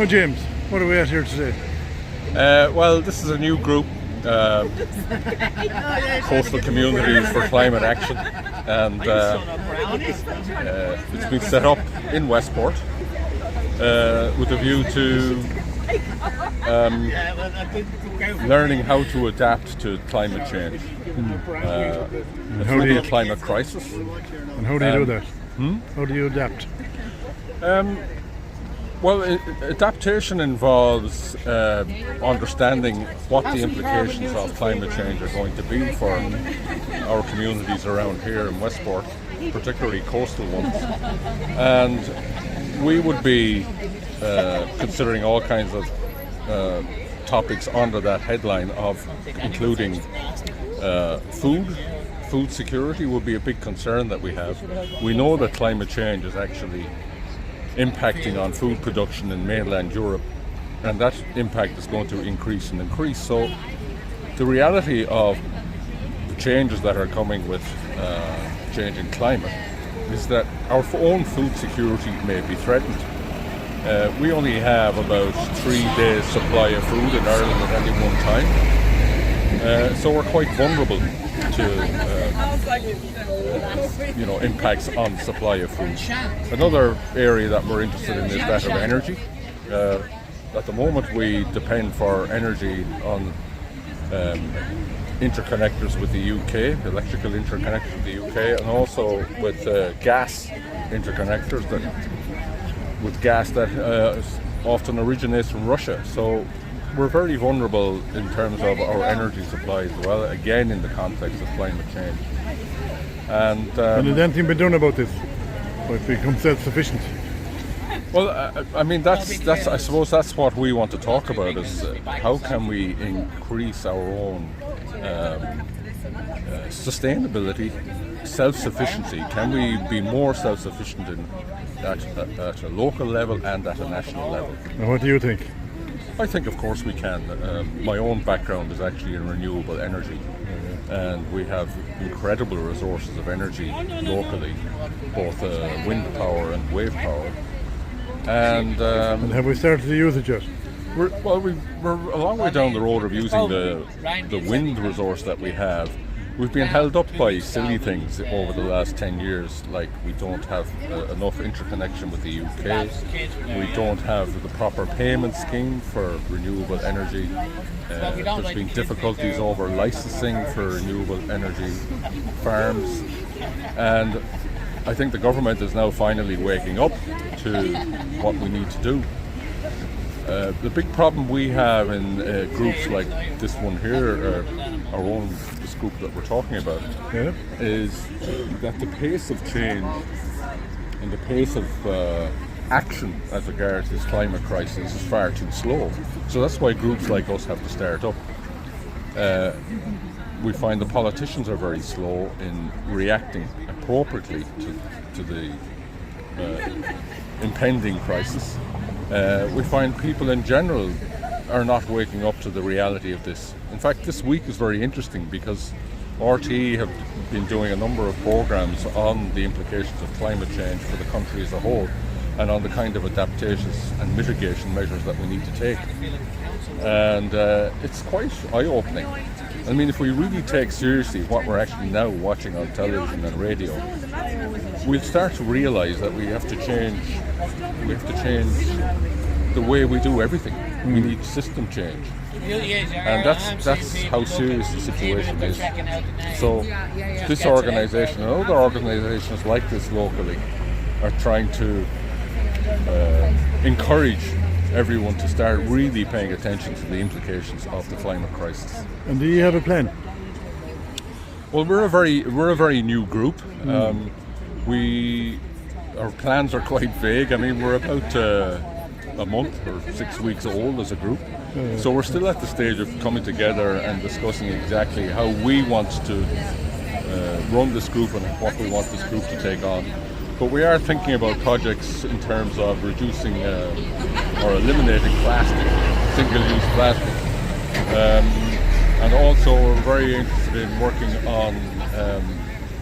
Oh, James, what are we at here today? Well, this is a new group, Coastal Communities for Climate Action, and it's been set up in Westport with a view to learning how to adapt to climate change. It's really a climate crisis. And how do you do that? How do you adapt? Well, adaptation involves understanding what the implications of climate change are going to be for our communities around here in Westport, particularly coastal ones. And we would be considering all kinds of topics under that headline of including food security would be a big concern that we have. We know that climate change is actually impacting on food production in mainland Europe, and that impact is going to increase and increase. So the reality of the changes that are coming with changing climate is that our own food security may be threatened. We only have about 3 days supply of food in Ireland at any one time, so we're quite vulnerable to impacts on supply of food. Another area that we're interested in is that of energy. At the moment we depend for energy on interconnectors with the UK, electrical interconnectors with the UK, and also with gas interconnectors with gas that often originates from Russia. So we're very vulnerable in terms of our energy supply as well, again in the context of climate change. And has anything been done about this? Or become self-sufficient? Well, I mean I suppose that's what we want to talk about, is how can we increase our own sustainability, self-sufficiency. Can we be more self-sufficient at a local level and at a national level? And what do you think? I think, of course, we can. My own background is actually in renewable energy, and we have incredible resources of energy locally, both wind power and wave power. And have we started to use it yet? We're a long way down the road of using the wind resource that we have. We've been held up by silly things over the last 10 years, like we don't have enough interconnection with the UK, we don't have the proper payment scheme for renewable energy, there's been difficulties over licensing for renewable energy farms, and I think the government is now finally waking up to what we need to do. The big problem we have in groups like this one here, this group that we're talking about, is that the pace of change and the pace of action as regards this climate crisis is far too slow. So that's why groups like us have to start up. We find the politicians are very slow in reacting appropriately to the impending crisis. We find people in general are not waking up to the reality of this. In fact, this week is very interesting because RTE have been doing a number of programs on the implications of climate change for the country as a whole, and on the kind of adaptations and mitigation measures that we need to take. And it's quite eye-opening. I mean, if we really take seriously what we're actually now watching on television and radio, we'll start to realise that we have to change the way we do everything. We need system change. And that's how serious the situation is. So this organisation and other organisations like this locally are trying to encourage everyone to start really paying attention to the implications of the climate crisis. And do you have a plan? Well, we're a very new group. Our plans are quite vague. I mean, we're about a month or 6 weeks old as a group. So we're still at the stage of coming together and discussing exactly how we want to run this group and what we want this group to take on. But we are thinking about projects in terms of reducing or eliminating plastic, single-use plastic. And also we're very interested in working on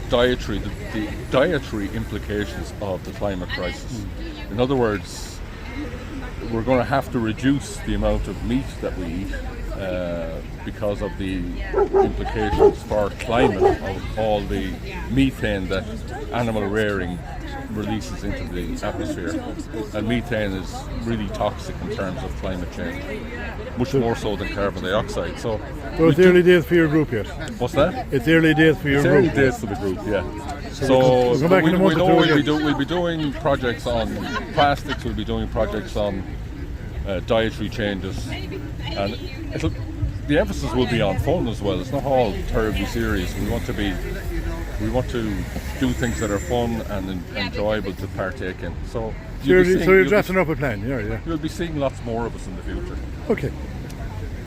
the dietary implications of the climate crisis. In other words, we're going to have to reduce the amount of meat that we eat because of the implications for climate of all the methane that animal rearing releases into the atmosphere. And methane is really toxic in terms of climate change, much more so than carbon dioxide. So it's early days for your group yet. What's that? It's early days for your It's group. early days for the group, yeah. So we'll come back in a month or two we'll be doing projects on plastics, we'll be doing projects on dietary changes, and the emphasis will be on fun as well. It's not all terribly serious. We want to do things that are fun and enjoyable to partake in. So you're drafting up a plan, yeah. You'll be seeing lots more of us in the future. Okay.